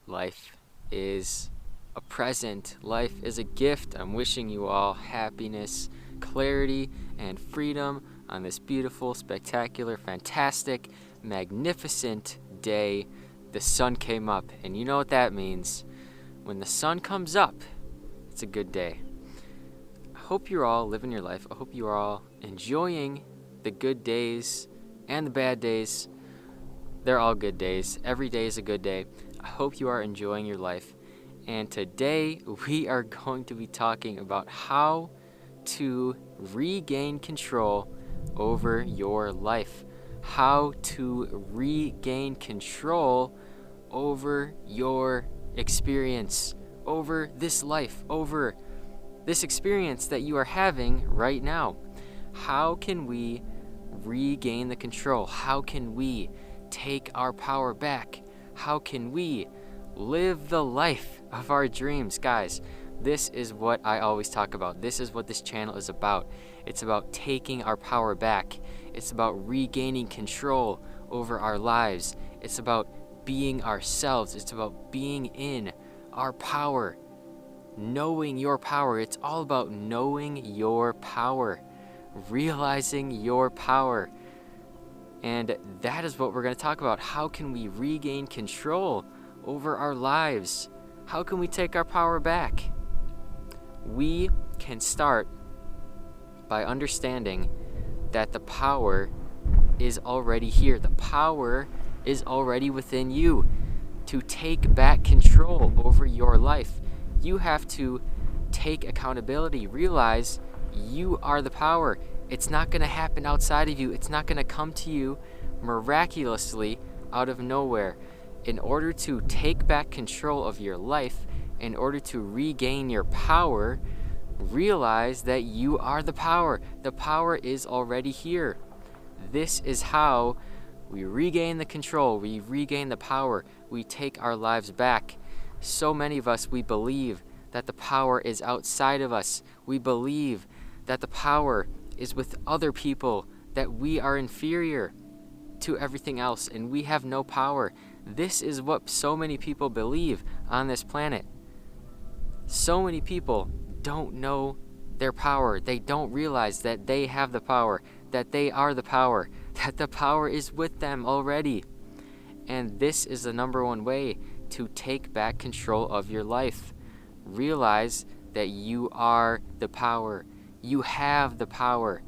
Life is a present. Life is a gift. I'm wishing you all happiness, clarity, and freedom on this beautiful, spectacular, fantastic, magnificent day. The sun came up, and you know what that means. When the sun comes up, it's a good day. I hope you're all living your life. I hope you are all enjoying the good days and the bad days. They're all good days. Every day is a good day. I hope you are enjoying your life. And today we are going to be talking about how to regain control over your life. How to regain control over your experience, over this life, over this experience that you are having right now. How can we regain the control? How can we take our power back? How can we live the life of our dreams? Guys, this is what I always talk about. This is what this channel is about. It's about taking our power back. It's about regaining control over our lives. It's about being ourselves. It's about being in our power, knowing your power. It's all about knowing your power, realizing your power. And that is what we're going to talk about. How can we regain control over our lives? How can we take our power back? We can start by understanding that the power is already here. The power is already within you to take back control over your life. You have to take accountability. Realize you are the power. It's not going to happen outside of you. It's not going to come to you miraculously out of nowhere. In order to take back control of your life, in order to regain your power, realize that you are the power. The power is already here. This is how we regain the control. We regain the power. We take our lives back. So many of us, we believe that the power is outside of us. We believe that the power is with other people, that we are inferior to everything else and we have no power. This is what so many people believe on this planet. So many people don't know their power. They don't realize that they have the power, that they are the power, that the power is with them already. And this is the number one way to take back control of your life. Realize that you are the power. You have the power.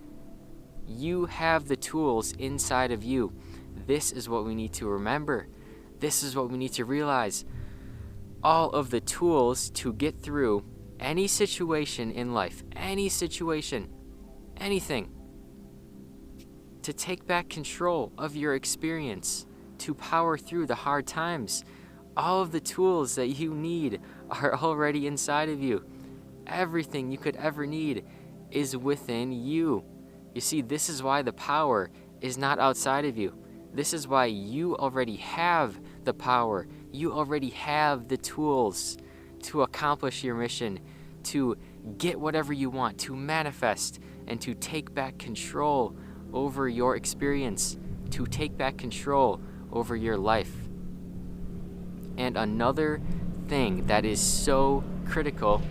You have the tools inside of you. This is what we need to remember. This is what we need to realize. All of the tools to get through any situation in life, any situation, anything, to take back control of your experience, to power through the hard times. All of the tools that you need are already inside of you. Everything you could ever need is within you. You see, this is why the power is not outside of you. This is why you already have the power. You already have the tools to accomplish your mission, to get whatever you want, to manifest, and to take back control over your experience, to take back control over your life. And another thing that is so critical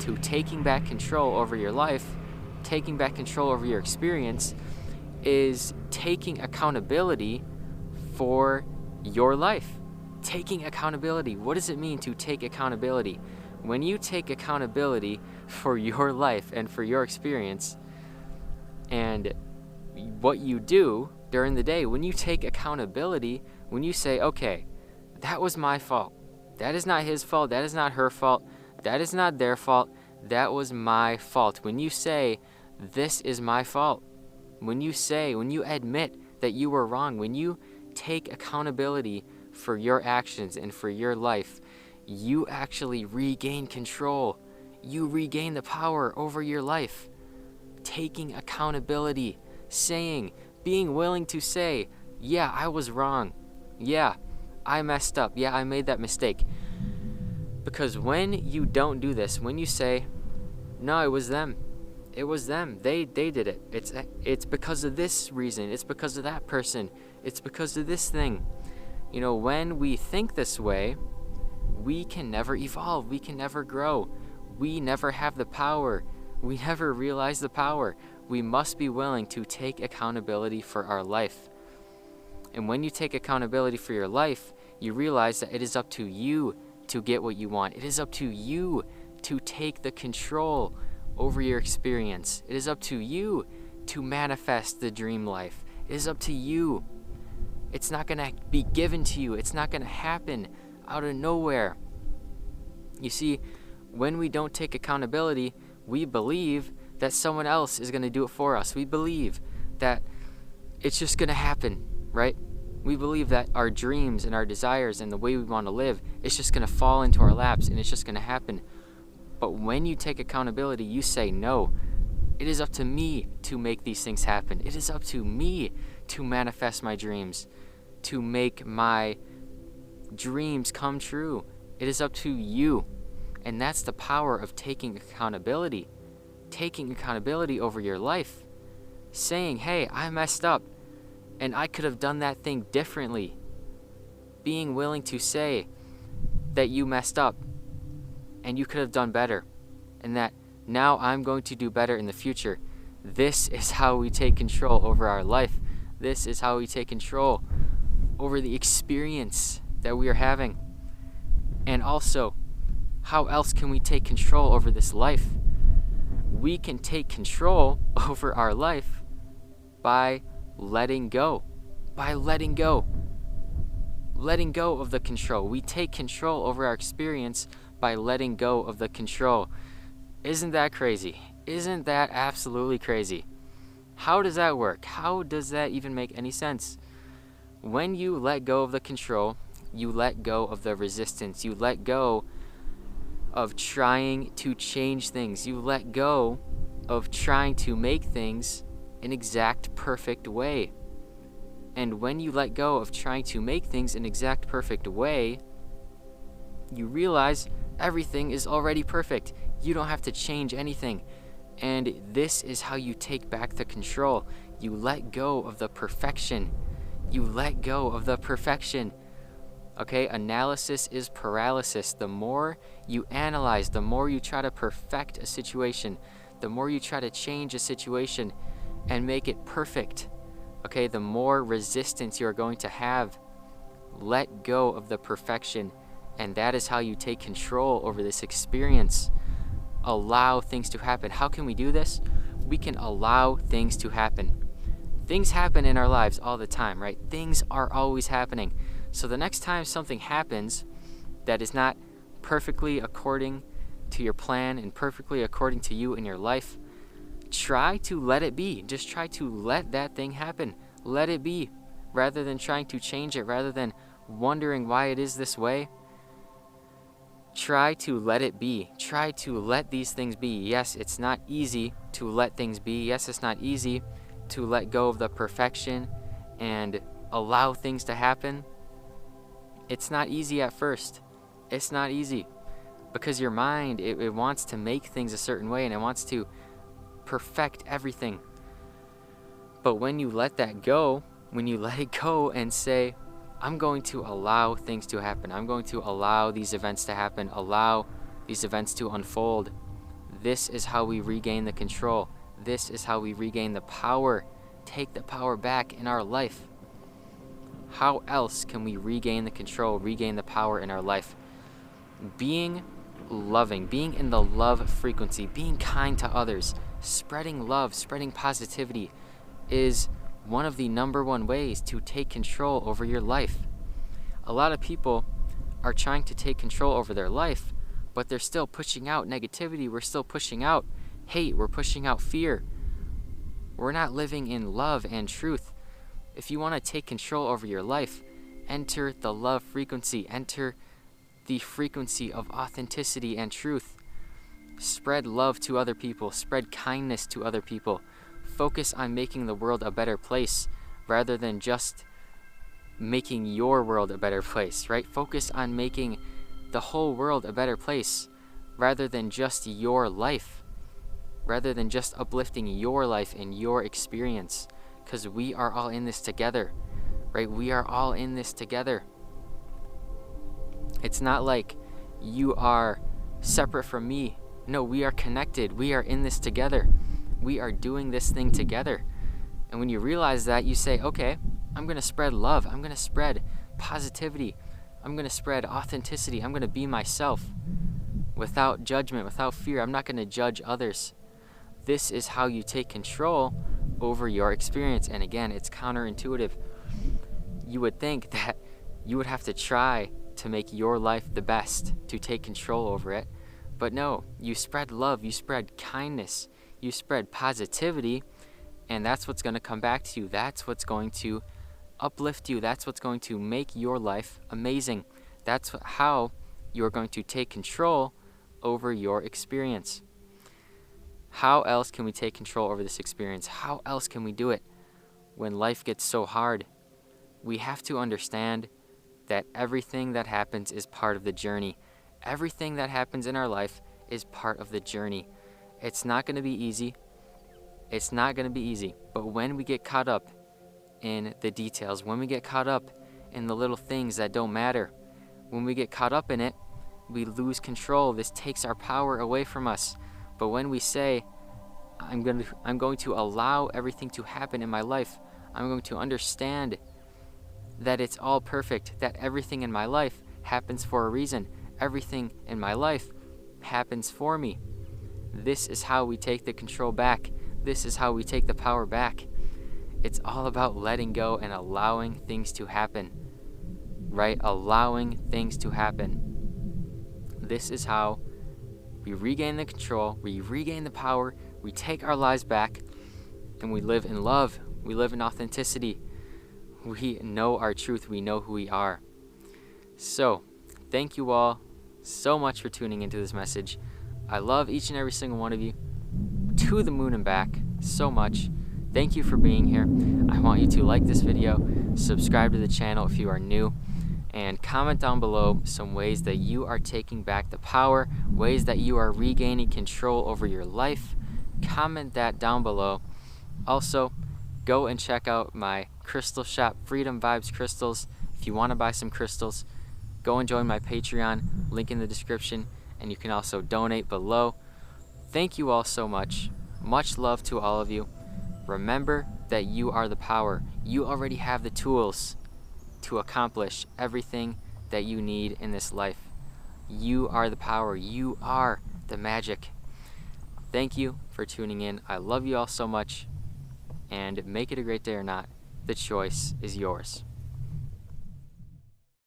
to taking back control over your life, taking back control over your experience, is taking accountability for your life. Taking accountability. What does it mean to take accountability? When you take accountability for your life and for your experience and what you do during the day, when you take accountability, when you say, okay, that was my fault. That is not his fault. That is not her fault. That is not their fault. That was my fault. When you say, this is my fault, when you admit that you were wrong, when you take accountability for your actions and for your life, you actually regain control. You regain the power over your life. Taking accountability, being willing to say, yeah, I was wrong. Yeah, I messed up. Yeah, I made that mistake. Because when you don't do this, when you say, no, it was them. They did it. It's because of this reason. It's because of that person. It's because of this thing. When we think this way, we can never evolve. We can never grow. We never have the power. We never realize the power. We must be willing to take accountability for our life. And when you take accountability for your life, you realize that it is up to you to get what you want. It is up to you to take the control over your experience. It is up to you to manifest the dream life. It is up to you. It's not going to be given to you. It's not going to happen out of nowhere. You see, when we don't take accountability, we believe that someone else is going to do it for us. We believe that it's just going to happen, right? We believe that our dreams and our desires and the way we want to live, it's just going to fall into our laps and it's just going to happen. But when you take accountability, you say, no, it is up to me to make these things happen. It is up to me to manifest my dreams, to make my dreams come true. It is up to you. And that's the power of taking accountability over your life. Saying, hey, I messed up and I could have done that thing differently. Being willing to say that you messed up and you could have done better, and that now I'm going to do better in the future. This is how we take control over our life. This is how we take control over the experience that we are having. And also, how else can we take control over this life? We can take control over our life by letting go. By letting go. Letting go of the control. We take control over our experience by letting go of the control. Isn't that crazy? Isn't that absolutely crazy? How does that work? How does that even make any sense? When you let go of the control, you let go of the resistance. You let go of trying to change things. You let go of trying to make things an exact perfect way. And when you let go of trying to make things an exact perfect way, you realize everything is already perfect. You don't have to change anything. And this is how you take back the control. You let go of the perfection. You let go of the perfection. Okay, analysis is paralysis. The more you analyze, the more you try to perfect a situation, the more you try to change a situation and make it perfect, okay, the more resistance you're going to have. Let go of the perfection, and that is how you take control over this experience. Allow things to happen. How can we do this? We can allow things to happen. Things happen in our lives all the time, right? Things are always happening. So the next time something happens that is not perfectly according to your plan and perfectly according to you in your life, try to let it be. Just try to let that thing happen. Let it be. Rather than trying to change it, rather than wondering why it is this way, try to let it be. Try to let these things be. Yes, it's not easy to let things be. Yes, it's not easy to let go of the perfection and allow things to happen. It's not easy at first. It's not easy because your mind, it wants to make things a certain way and it wants to perfect everything. But when you let that go, when you let it go and say, I'm going to allow things to happen. I'm going to allow these events to happen, allow these events to unfold. This is how we regain the control. This is how we regain the power, take the power back in our life. How else can we regain the control, regain the power in our life? Being loving, being in the love frequency, being kind to others, spreading love, spreading positivity is one of the number one ways to take control over your life. A lot of people are trying to take control over their life, but they're still pushing out negativity. We're still pushing out hate. We're pushing out fear. We're not living in love and truth. If you want to take control over your life, enter the love frequency. Enter the frequency of authenticity and truth. Spread love to other people. Spread kindness to other people. Focus on making the world a better place rather than just making your world a better place, right? Focus on making the whole world a better place rather than just your life, rather than just uplifting your life and your experience, because we are all in this together, right? We are all in this together. It's not like you are separate from me. No, we are connected. We are in this together. We are doing this thing together. And when you realize that, you say, okay, I'm going to spread love. I'm going to spread positivity. I'm going to spread authenticity. I'm going to be myself without judgment, without fear. I'm not going to judge others. This is how you take control over your experience. And again, it's counterintuitive. You would think that you would have to try to make your life the best to take control over it. But no, you spread love, you spread kindness, you spread positivity, and that's what's going to come back to you. That's what's going to uplift you. That's what's going to make your life amazing. That's how you're going to take control over your experience. How else can we take control over this experience? How else can we do it when life gets so hard? We have to understand that everything that happens is part of the journey. Everything that happens in our life is part of the journey. It's not going to be easy. It's not going to be easy. But when we get caught up in the details, when we get caught up in the little things that don't matter, when we get caught up in it, we lose control. This takes our power away from us. But when we say, I'm going to allow everything to happen in my life, I'm going to understand that it's all perfect, that everything in my life happens for a reason. Everything in my life happens for me. This is how we take the control back. This is how we take the power back. It's all about letting go and allowing things to happen, right? Allowing things to happen. This is how we regain the control, we regain the power, we take our lives back, and we live in love. We live in authenticity. We know our truth. We know who we are. So, thank you all so much for tuning into this message. I love each and every single one of you to the moon and back so much. Thank you for being here. I want you to like this video, subscribe to the channel if you are new, and comment down below some ways that you are taking back the power, ways that you are regaining control over your life. Comment that down below. Also, go and check out my crystal shop, Freedom Vibes Crystals. If you want to buy some crystals, go and join my Patreon, link in the description, and you can also donate below. Thank you all so much. Much love to all of you. Remember that you are the power. You already have the tools to accomplish everything that you need in this life. You are the power. You are the magic. Thank you for tuning in. I love you all so much. And make it a great day or not, the choice is yours.